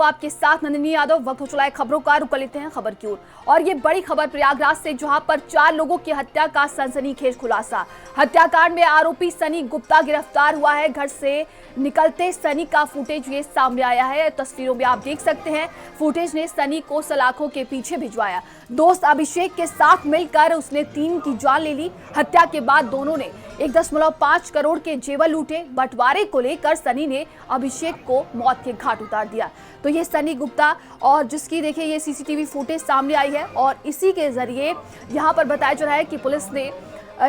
आपके साथ नंदिनी यादव। वक्त हो चला है खबरों का, रुक लेते हैं खबर की ओर। और ये बड़ी खबर प्रयागराज से, जहां पर 4 लोगों की हत्या का सनसनीखेज खुलासा। हत्याकांड में आरोपी सनी गुप्ता गिरफ्तार हुआ है। घर से निकलते सनी का फुटेज ये सामने आया है। तस्वीरों में आप देख सकते हैं, फुटेज ने सनी को सलाखों के पीछे भिजवाया। दोस्त अभिषेक के साथ मिलकर उसने 3 की जान ले ली। हत्या के बाद दोनों ने 1.5 करोड़ के जेवर लूटे। बंटवारे को लेकर सनी ने अभिषेक को मौत के घाट उतार दिया। तो ये सनी गुप्ता, और जिसकी देखिए ये सीसीटीवी फुटेज सामने आई है, और इसी के जरिए यहां पर बताया जा रहा है कि पुलिस ने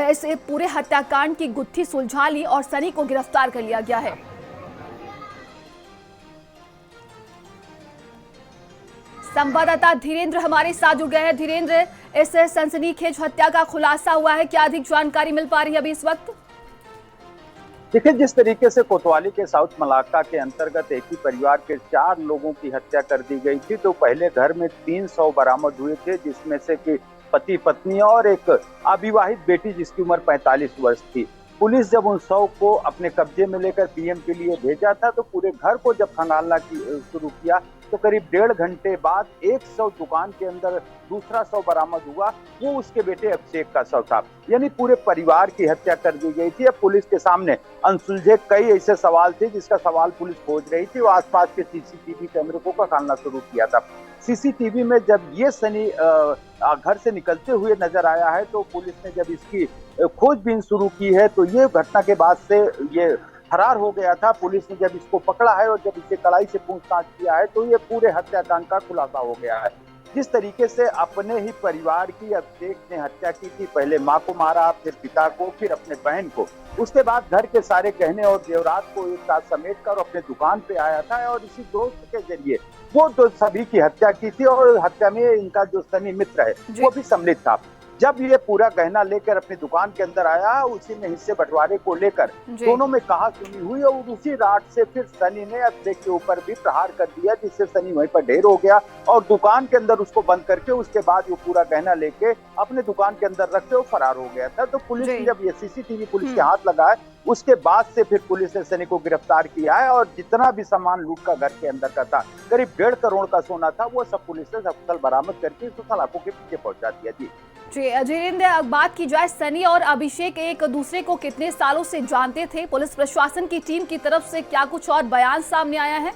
इस पूरे हत्याकांड की गुत्थी सुलझा ली और सनी को गिरफ्तार कर लिया गया है। संवाददाता धीरेन्द्र हमारे साथ जुड़ गए हैं। धीरेन्द्र, इस सनसनीखेज हत्या का खुलासा हुआ है, क्या अधिक जानकारी मिल पा रही है अभी इस वक्त? देखिए, जिस तरीके से कोतवाली के साउथ मलाक्का के अंतर्गत एक ही परिवार के 4 लोगों की हत्या कर दी गई थी, तो पहले घर में 300 बरामद हुए थे, जिसमें से कि पति पत्नी और एक अविवाहित बेटी जिसकी उम्र 45 वर्ष थी। पुलिस जब उन 100 को अपने कब्जे में लेकर पीएम के लिए भेजा था, तो पूरे घर को जब खंगालना शुरू किया, तो करीब 1.5 घंटे बाद 100 दुकान के अंदर दूसरा 100 बरामद हुआ। वो उसके बेटे अभिषेक का 100 था। यानी पूरे परिवार की हत्या कर दी गई थी। अब पुलिस के सामने अनसुलझे कई ऐसे सवाल थे, जिसका सवाल पुलिस खोज रही थी। वो आसपास के सीसीटीवी कैमरे को खंगालना शुरू किया था। सीसीटीवी में जब ये सनी घर से निकलते हुए नजर आया है, तो पुलिस ने जब इसकी खोजबीन शुरू की है, तो ये घटना के बाद से ये फरार हो गया था। पुलिस ने जब इसको पकड़ा है और जब इसे कड़ाई से पूछताछ किया है, तो ये पूरे हत्याकांड का खुलासा हो गया है। जिस तरीके से अपने ही परिवार की अभिषेक ने हत्या की थी, पहले मां को मारा, फिर पिता को, फिर अपने बहन को, उसके बाद घर के सारे गहने और जेवरात को एक साथ समेट कर अपने दुकान पे आया था और इसी दोस्त के जरिए वो तो सभी की हत्या की थी। और हत्या में इनका जो सनी मित्र है वो भी सम्मिलित था। जब ये पूरा गहना लेकर अपनी दुकान के अंदर आया, उसी में हिस्से बंटवारे को लेकर दोनों में कहासुनी हुई और उसी रात से फिर सनी ने अभिषेक के ऊपर भी प्रहार कर दिया, जिससे सनी वहीं पर ढेर हो गया और दुकान के अंदर उसको बंद करके उसके बाद वो पूरा गहना लेके अपने दुकान के अंदर रख के वो फरार हो गया था। तो पुलिस ने जब ये सीसीटीवी पुलिस के हाथ लगा है, उसके बाद से फिर पुलिस ने सनी को गिरफ्तार किया है और जितना भी सामान लूट का घर के अंदर का था, करीब 1.5 करोड़ का सोना था, वो सब पुलिस ने सकुशल बरामद करके उसको सलाखों के पीछे पहुंचा दिया। जी धीरेन्द्र, बात की जाए, सनी और अभिषेक एक दूसरे को कितने सालों से जानते थे? पुलिस प्रशासन की टीम की तरफ से क्या कुछ और बयान सामने आया है?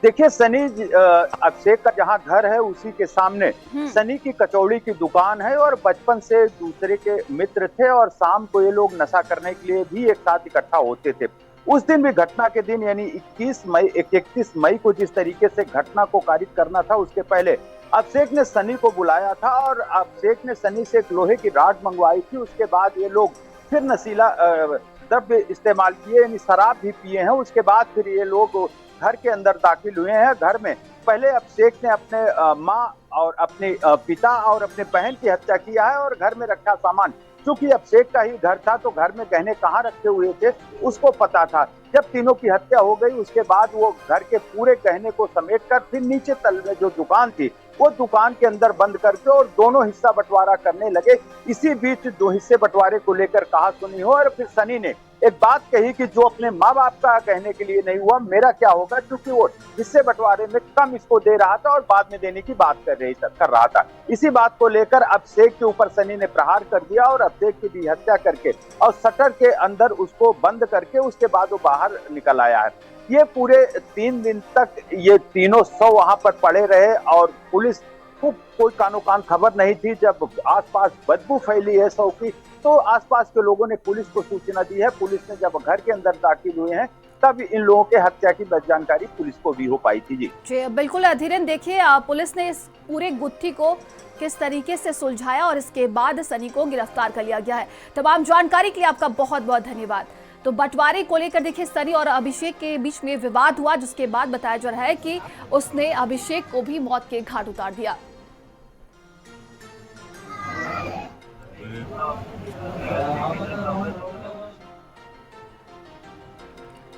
देखिए, सनी अभिषेक का जहां घर है उसी के सामने सनी की कचौड़ी की दुकान है और बचपन से दूसरे के मित्र थे और शाम को ये लोग नशा करने के लिए भी एक साथ इकट्ठा होते थे। उस दिन भी, घटना के दिन यानी 31 मई को जिस तरीके से घटना को कारित करना था, उसके पहले अभिषेक ने सनी को बुलाया था और अभिषेक ने सनी से एक लोहे की रॉड मंगवाई थी। उसके बाद ये लोग फिर नशीला द्रव्य इस्तेमाल किए, यानी शराब भी पिए हैं। उसके बाद फिर ये लोग घर के अंदर दाखिल हुए हैं। घर में पहले अभिषेक ने अपने माँ और अपने पिता और अपने बहन की हत्या किया है और घर में रखा सामान, क्योंकि अभिषेक का ही घर था, तो घर में गहने कहाँ रखे हुए थे उसको पता था। जब तीनों की हत्या हो गई, उसके बाद वो घर के पूरे गहने को समेटकर फिर नीचे तल में जो दुकान थी, वो दुकान के अंदर बंद करके और दोनों हिस्सा बंटवारा करने लगे। इसी बीच 2 हिस्से बंटवारे को लेकर कहासुनी हो और फिर सनी ने एक बात कही कि जो अपने माँ बाप का कहने के लिए नहीं हुआ, मेरा क्या होगा, क्योंकि वो हिस्से बंटवारे में कम इसको दे रहा था और बाद में देने की बात कर रहा था। इसी बात को लेकर अभिषेक के ऊपर सनी ने प्रहार कर दिया और अभिषेक की भी हत्या करके और शटर के अंदर उसको बंद करके उसके बाद वो बाहर निकल आया है। ये पूरे 3 दिन तक ये तीनों 100 वहां पर पड़े रहे और पुलिस को कोई कानो कान खबर नहीं थी। जब आसपास बदबू फैली है 100 की, तो आसपास के लोगों ने पुलिस को सूचना दी है। पुलिस ने जब घर के अंदर दाखिल हुए हैं, तब इन लोगों के हत्या की जानकारी पुलिस को भी हो पाई थी। जी बिल्कुल धीरेन्द्र, देखिए पुलिस ने इस पूरे गुत्थी को किस तरीके से सुलझाया और इसके बाद सनी को गिरफ्तार कर लिया गया है। तमाम जानकारी के लिए आपका बहुत बहुत धन्यवाद। तो बंटवारे को लेकर देखिए, सनी और अभिषेक के बीच में विवाद हुआ, जिसके बाद बताया जा रहा है कि उसने अभिषेक को भी मौत के घाट उतार दिया।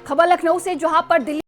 खबर लखनऊ से, जहां पर दिल्ली